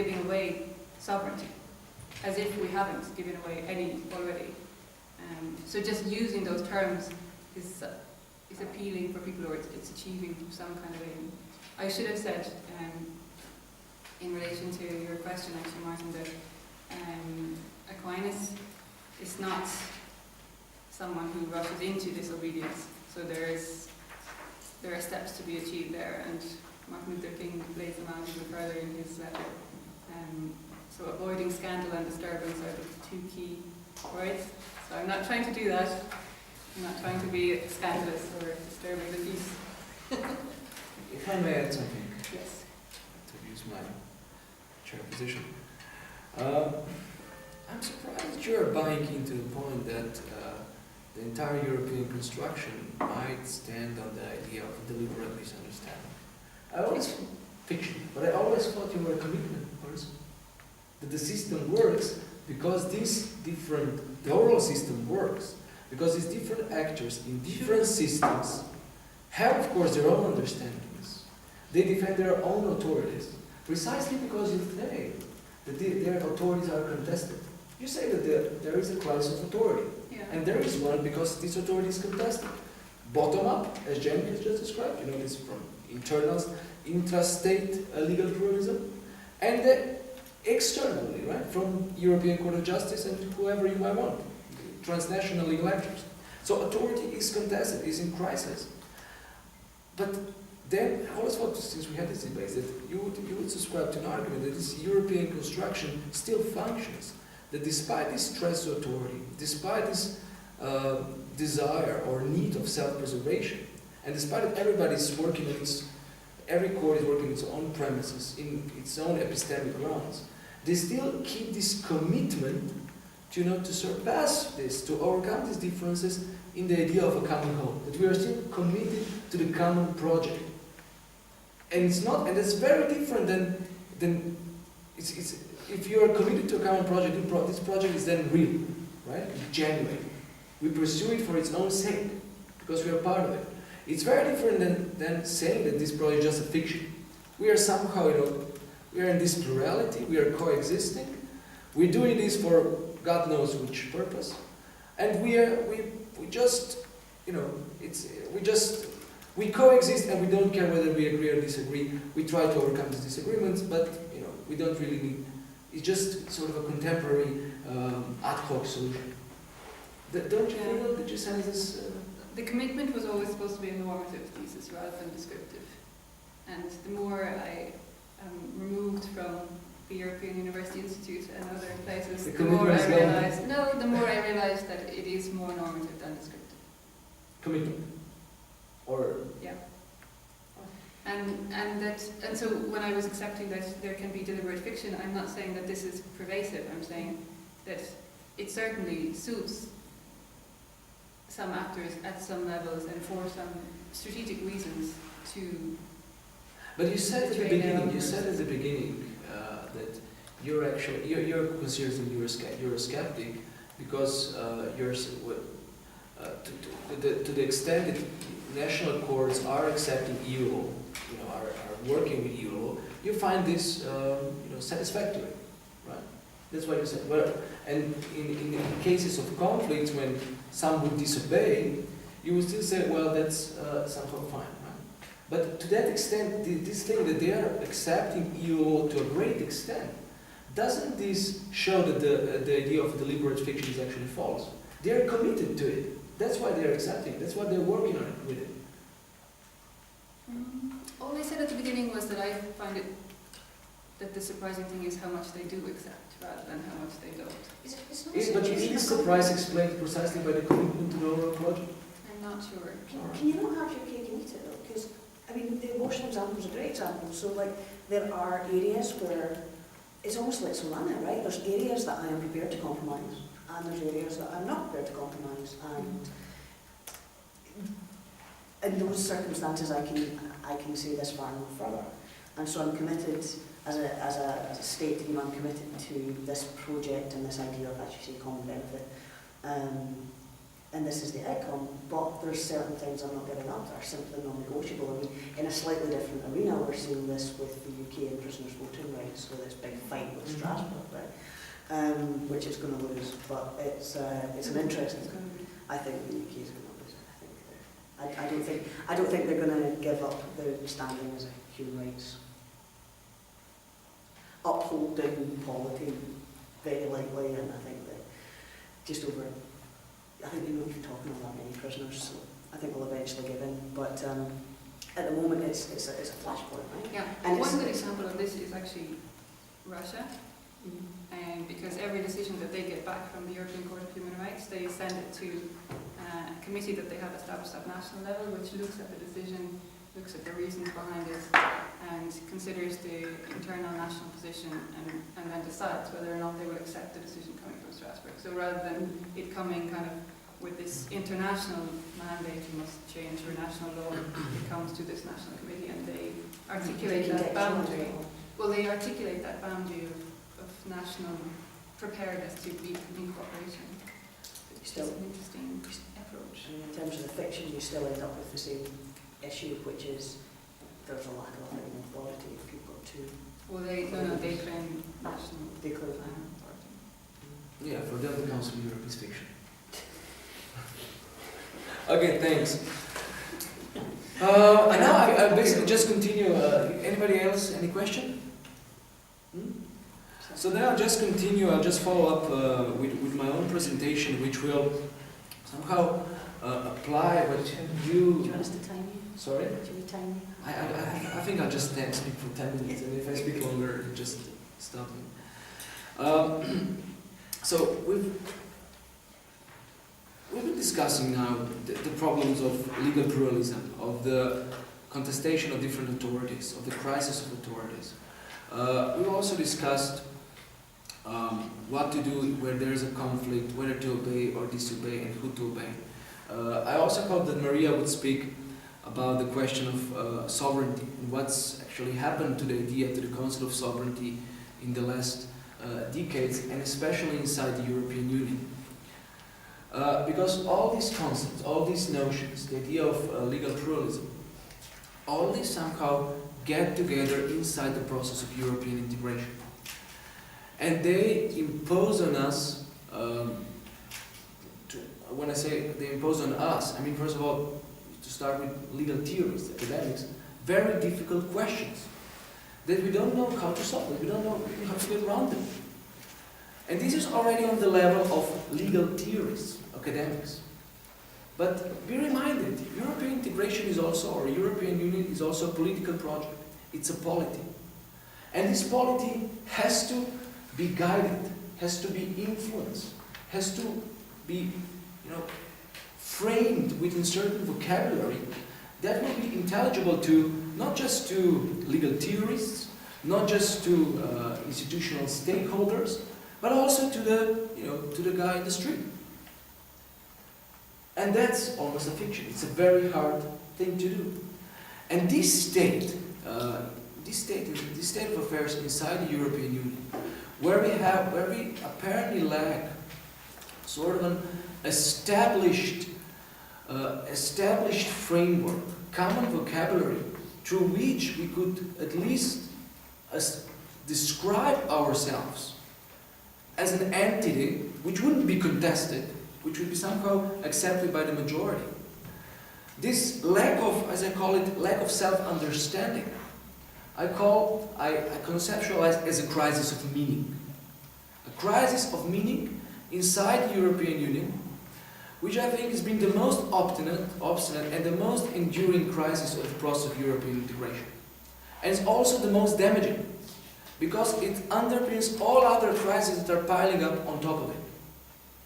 giving away sovereignty, as if we haven't given away any already. So just using those terms is appealing for people, or it's achieving some kind of aim. I should have said, in relation to your question, actually, Martin, that Aquinas is not someone who rushes into disobedience. So there are steps to be achieved there, and Martin Luther King lays them out even further in his letter. So avoiding scandal and disturbance are the two key words. So I'm not trying to do that. I'm not trying to be scandalous or disturbing the peace. If I may add something. Yes. To use my chair position. I'm surprised you're buying into the point that the entire European construction might stand on the idea of a deliberate misunderstanding. Fiction, but I always thought you were a commitment person. That the system works because the overall system works. Because these different actors in different systems have, of course, their own understandings. They defend their own authorities, precisely because you say that their authorities are contested. You say that there is a crisis of authority, and there is one because this authority is contested. Bottom up, as Jenkins just described, you know this from intrastate legal pluralism, and externally, right, from European Court of Justice and whoever you might want, transnational legal actors. So authority is contested, is in crisis. But then I always thought, since we had this debate, that you would subscribe to an argument that this European construction still functions, that despite this stress to authority, despite this desire or need of self-preservation, and despite that everybody's working every court is working its own premises, in its own epistemic grounds, they still keep this commitment to surpass this, to overcome these differences in the idea of a common whole, that we are still committed to the common project. And it's very different than if you are committed to a common project, this project is then real, right? It's genuine. We pursue it for its own sake, because we are part of it. It's very different than saying that this project is just a fiction. We are somehow, we are in this plurality, we are coexisting, we're doing this for God knows which purpose, and we coexist, and we don't care whether we agree or disagree. We try to overcome these disagreements, but we don't really need. It's just sort of a contemporary ad hoc solution. Don't you feel that you sense this? The commitment was always supposed to be a normative thesis rather than descriptive, and the more I am removed from the European University Institute and other places, the more I realized that it is more normative than descriptive. Commitment, or and so when I was accepting that there can be deliberate fiction, I'm not saying that this is pervasive. I'm saying that it certainly suits some actors at some levels and for some strategic reasons to. But you said at the beginning. That you're considered you're a skeptic because to the extent that national courts are accepting EU law, are working with EU law, you find this satisfactory, right? That's what you said. Well, and in cases of conflicts when some would disobey, you would still say, well, that's somehow fine. But to that extent, this thing that they are accepting EU law to a great extent, doesn't this show that the idea of deliberate fiction is actually false? They are committed to it. That's why they are accepting. That's why they're working on it with it. All I said at the beginning was that I find it that the surprising thing is how much they do accept rather than how much they don't. But is this surprise explained precisely by the commitment to the overall project? I'm not sure. Can you not have your cake and eat it though? Because the abortion example is a great example. So there are areas where it's almost like Solana, right? There's areas that I am prepared to compromise, and there's areas that I'm not prepared to compromise. And in those circumstances, I can say this far, no further. And so I'm committed as a state. I'm committed to this project and this idea of, as you say, common benefit. and this is the outcome, but there's certain things I'm not giving up that are simply non-negotiable. I mean, in a slightly different arena, we're seeing this with the UK and prisoners' voting rights, so this big fight with Strasbourg, right? Which is going to lose, but it's an interesting. I think the UK is going to lose. I don't think they're going to give up their standing as a human rights upholding polity very likely, and I think that just over. I think they're not even talking about that many prisoners, so I think we'll eventually give in. But at the moment, it's a flashpoint, right? Yeah. And one good example of this is actually Russia. Because every decision that they get back from the European Court of Human Rights, they send it to a committee that they have established at national level, which looks at the decision, looks at the reasons behind it, and considers the internal national position, and then decides whether or not they will accept the decision coming from Strasbourg. So rather than it coming kind of with this international mandate, you must change your national law, it comes to this national committee, and they articulate that boundary. Well, they articulate that boundary of national preparedness to be in cooperation. It's still an interesting approach. In terms of the fiction, you still end up with the same issue, which is there's a lack of authority if you've got two. Well, they claim national authority. Yeah, for them the Council of Europe is fiction. Okay, thanks. And now I basically just continue. Anybody else? Any question? So then I'll just continue. I'll just follow up with my own presentation, which will somehow apply what Do you. you want us to time you? Sorry? Do we time you? I think I'll just speak for 10 minutes, and if I speak longer, just stop me. So we've been discussing now the problems of legal pluralism, of the contestation of different authorities, of the crisis of authorities. We've also discussed what to do where there is a conflict, whether to obey or disobey, and who to obey. I also hoped that Maria would speak about the question of sovereignty and what's actually happened to the idea, to the concept of sovereignty in the last decades, and especially inside the European Union. Because all these concepts, all these notions, the idea of legal pluralism, all these somehow get together inside the process of European integration. And they impose on us, when I say they impose on us, I mean, first of all, to start with legal theorists, academics, very difficult questions that we don't know how to solve, we don't know how to get around them. And this is already on the level of legal theorists, academics. But be reminded, European integration is also, or European Union is also a political project. It's a polity. And this polity has to be guided, has to be influenced, has to be, framed within certain vocabulary that will be intelligible to, not just to legal theorists, not just to institutional stakeholders, but also to the guy in the street. And that's almost a fiction. It's a very hard thing to do. And this state of affairs inside the European Union, where we apparently lack sort of an established framework, common vocabulary, through which we could at least describe ourselves as an entity which wouldn't be contested, which would be somehow accepted by the majority. This lack of, as I call it, lack of self-understanding, I conceptualize as a crisis of meaning. A crisis of meaning inside the European Union, which I think has been the most obstinate and the most enduring crisis of the process of European integration. And it's also the most damaging, because it underpins all other crises that are piling up on top of it.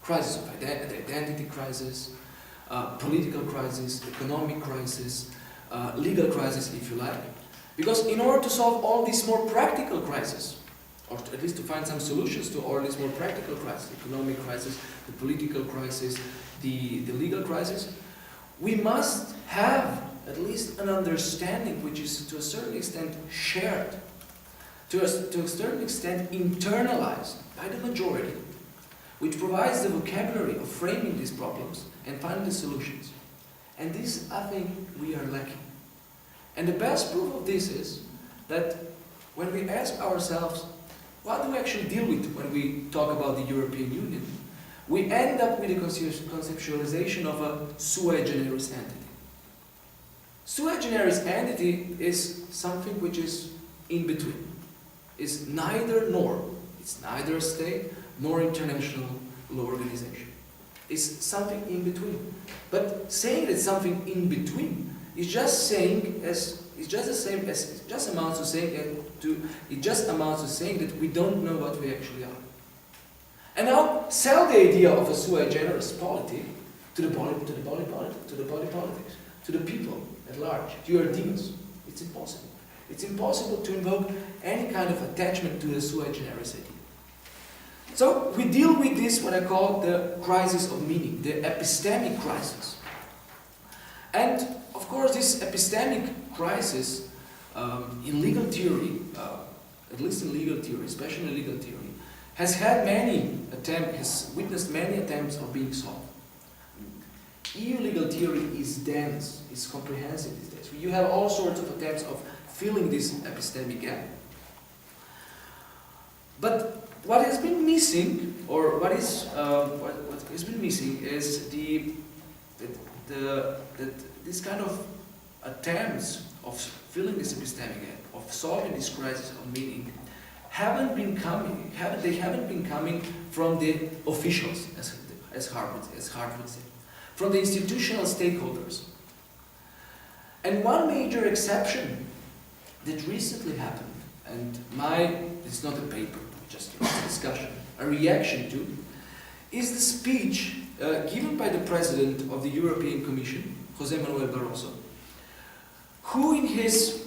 Crisis of identity crisis, political crisis, economic crisis, legal crisis, if you like. Because in order to solve all these more practical crises, or at least to find some solutions to all these more practical crises, the economic crisis, the political crisis, the legal crisis, we must have at least an understanding which is to a certain extent shared, to a certain extent internalized by the majority, which provides the vocabulary of framing these problems and finding the solutions. And this, I think, we are lacking. And the best proof of this is that when we ask ourselves, what do we actually deal with when we talk about the European Union, we end up with a conceptualization of a sui generis entity. Sui generis entity is something which is in between. It's neither nor. It's neither a state nor international law organization. It's something in between. But saying that something in between is just saying it just amounts to saying that we don't know what we actually are. And now sell the idea of a sui generis polity to the body politics, to the people at large, to your ideas. It's impossible. It's impossible to invoke any kind of attachment to the sui generis idea. So we deal with this, what I call the crisis of meaning, the epistemic crisis. And of course this epistemic crisis in legal theory, at least in legal theory, especially in legal theory, has witnessed many attempts of being solved. EU legal theory is dense, is comprehensive these days. You have all sorts of attempts of filling this epistemic gap. But what has been missing, or what has been missing, is this kind of attempts of filling this epistemic gap, of solving this crisis of meaning, haven't been coming from the officials, as Hart would say, from the institutional stakeholders. And one major exception that recently happened, and it's not a paper, just a discussion, a reaction to, is the speech given by the President of the European Commission, José Manuel Barroso, who in his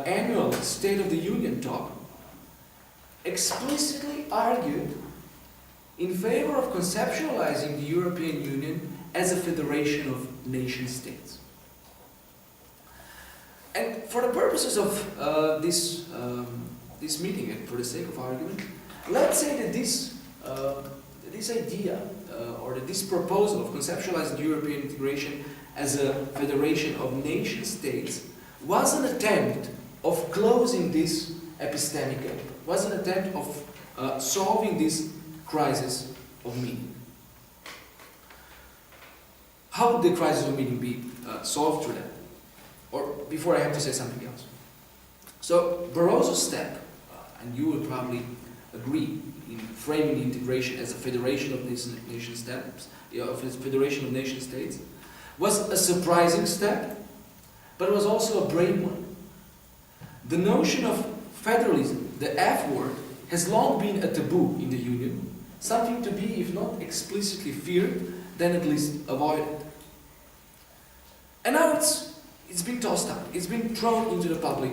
annual State of the Union talk explicitly argued in favor of conceptualizing the European Union as a federation of nation states. And for the purposes of this meeting, and for the sake of argument, let's say that this idea or that this proposal of conceptualizing European integration as a federation of nation states was an attempt of closing this epistemic gap, was an attempt of solving this crisis of meaning. How would the crisis of meaning be solved through that? Or before I have to say something else. So Barroso's step, and you will probably agree in framing the integration as a federation of nation states, was a surprising step, but it was also a brave one. The notion of federalism, the F word, has long been a taboo in the Union, something to be, if not explicitly feared, then at least avoided. And now it's been tossed out. It's been thrown into the public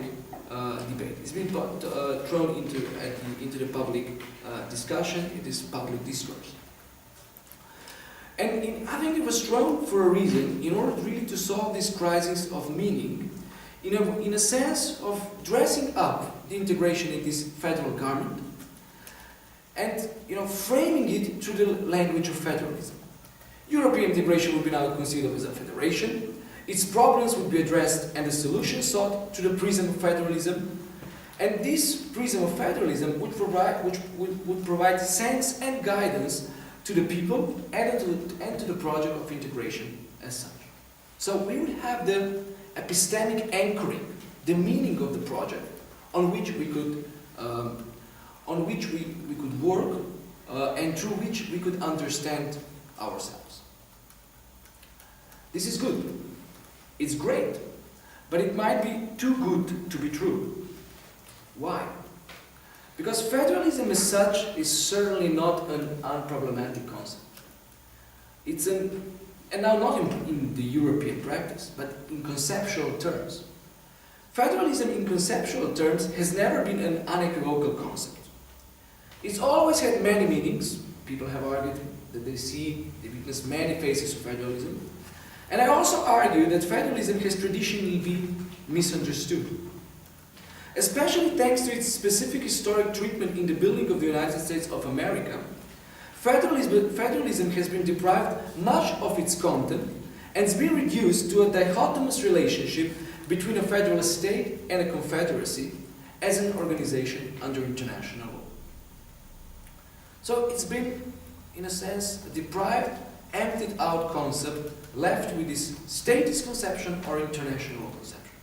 debate. It's been thrown into the public discussion, in this public discourse. And I think it was thrown for a reason, in order really to solve this crisis of meaning, in a sense of dressing up the integration in this federal garment, and framing it through the language of federalism. European integration would be now considered as a federation. Its problems would be addressed and the solution sought through the prism of federalism. And this prism of federalism would provide sense and guidance to the people and to the project of integration as such. So we would have the epistemic anchoring, the meaning of the project, on which we could work and through which we could understand ourselves. This is good. It's great, but it might be too good to be true. Why? Because federalism as such is certainly not an unproblematic concept. And now not in the European practice, but in conceptual terms. Federalism in conceptual terms has never been an unequivocal concept. It's always had many meanings. People have argued that they witness many phases of federalism. And I also argue that federalism has traditionally been misunderstood. Especially thanks to its specific historic treatment in the building of the United States of America, federalism has been deprived much of its content and has been reduced to a dichotomous relationship between a federal state and a confederacy as an organization under international law. So it's been, in a sense, a deprived, emptied out concept left with this statist conception or international law conception.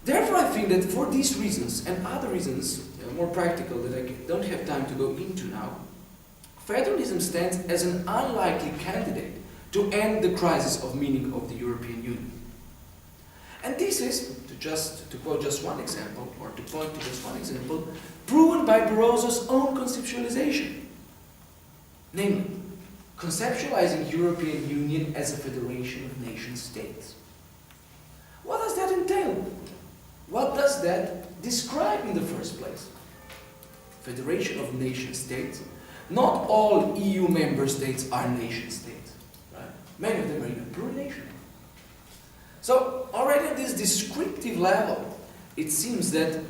Therefore, I think that for these reasons and other reasons, more practical that I don't have time to go into now, federalism stands as an unlikely candidate to end the crisis of meaning of the European Union. And this is, to quote just one example, or to point to just one example, proven by Barroso's own conceptualization. Namely, conceptualizing European Union as a federation of nation states. What does that entail? What does that describe in the first place? Federation of nation states. Not all EU member states are nation states. Right? Many of them are even plural-nation. So already at this descriptive level, it seems that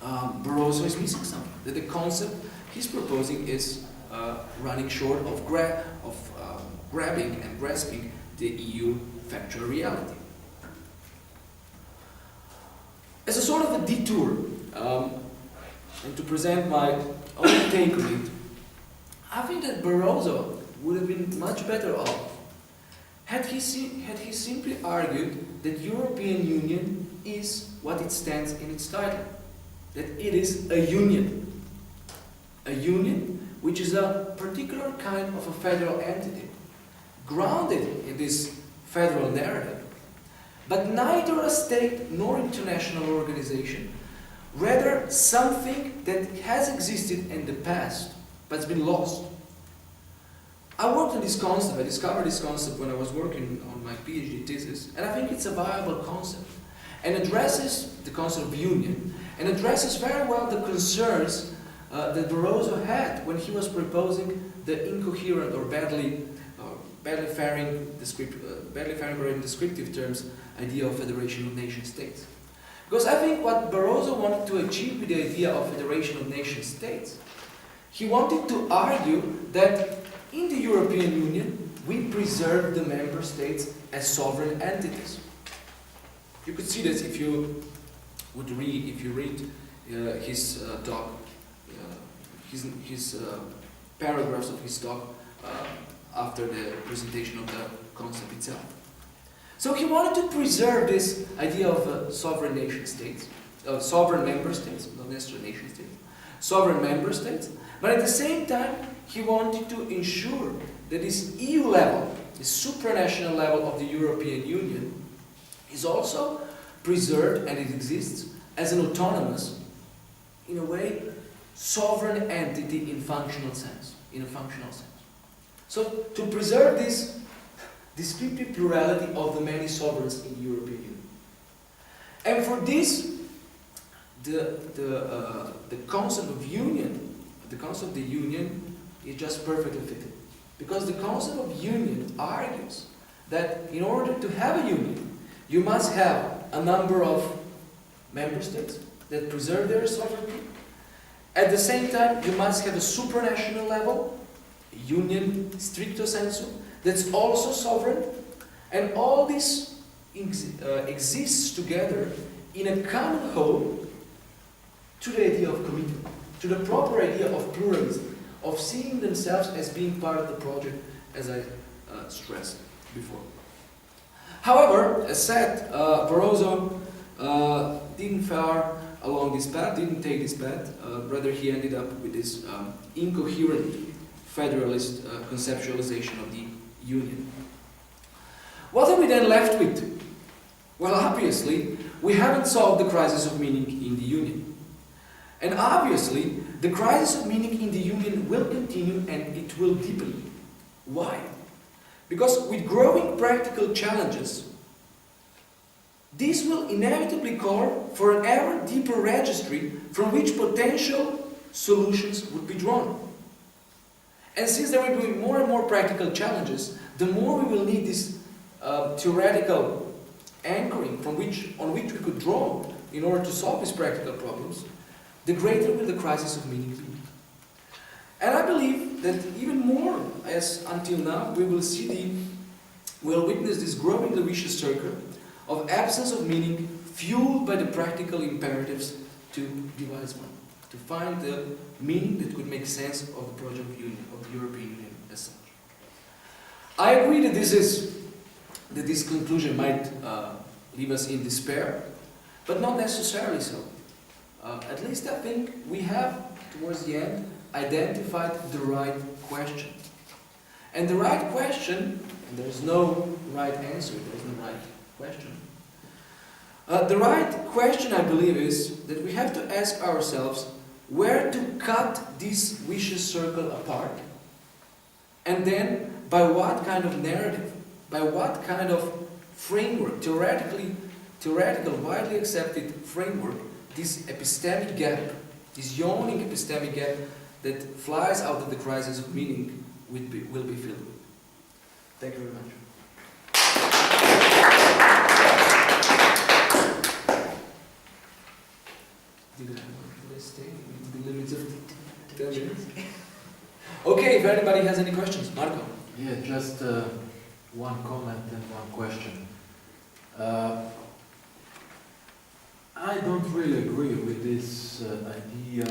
Barroso is missing something. That the concept he's proposing is running short of grabbing and grasping the EU factual reality. As a sort of a detour, and to present my own take on it, I think that Barroso would have been much better off had he simply argued that European Union is what it stands in its title, that it is a union which is a particular kind of a federal entity, grounded in this federal narrative, but neither a state nor international organization, rather something that has existed in the past but has been lost. I worked on this concept, I discovered this concept when I was working on my PhD thesis, and I think it's a viable concept, and addresses the concept of union, and addresses very well the concerns that Barroso had when he was proposing the incoherent or badly faring or in descriptive terms idea of federation of nation states. Because I think what Barroso wanted to achieve with the idea of federation of nation states, he wanted to argue that in the European Union we preserve the member states as sovereign entities. You could see this if you read his talk, his paragraphs of his talk after the presentation of the concept itself. So he wanted to preserve this idea of sovereign nation states, sovereign member states, not necessarily nation states, sovereign member states, but at the same time he wanted to ensure that this EU level, this supranational level of the European Union, is also preserved and it exists as an autonomous, in a way, sovereign entity in functional sense, So to preserve this descriptive plurality of the many sovereigns in the European Union. And for this, the concept of union, the concept of the union is just perfectly fitted. Because the concept of union argues that in order to have a union, you must have a number of member states that preserve their sovereignty. At the same time, you must have a supranational level, union stricto sensu, that's also sovereign, and all this exists together in a common whole to the idea of commitment, to the proper idea of pluralism, of seeing themselves as being part of the project, as I stressed before. However, as said, Barroso didn't fare along this path, didn't take this path, rather he ended up with this incoherent federalist conceptualization of the Union. What are we then left with? Well, obviously, we haven't solved the crisis of meaning in the Union. And obviously, the crisis of meaning in the Union will continue and it will deepen. Why? Because with growing practical challenges, this will inevitably call for an ever deeper registry from which potential solutions would be drawn. And since there will be more and more practical challenges, the more we will need this theoretical anchoring on which we could draw in order to solve these practical problems, the greater will the crisis of meaning be. And I believe that even more, as until now, we'll witness this growing vicious circle of absence of meaning fueled by the practical imperatives to devise one, to find the meaning that could make sense of the project of union, of the European Union as such. I agree that this conclusion might leave us in despair, but not necessarily so. At least I think we have, towards the end, identified the right question. And the right question, and there's no right answer, there's no right question. The right question, I believe, is that we have to ask ourselves where to cut this vicious circle apart, and then by what kind of narrative, by what kind of framework, theoretical, widely accepted framework, this epistemic gap, this yawning epistemic gap that flies out of the crisis of meaning will be filled with. Thank you very much. Did I stay within the limits of 10 minutes? Okay, if anybody has any questions, Marco. Yeah, just one comment and one question. I don't really agree with this idea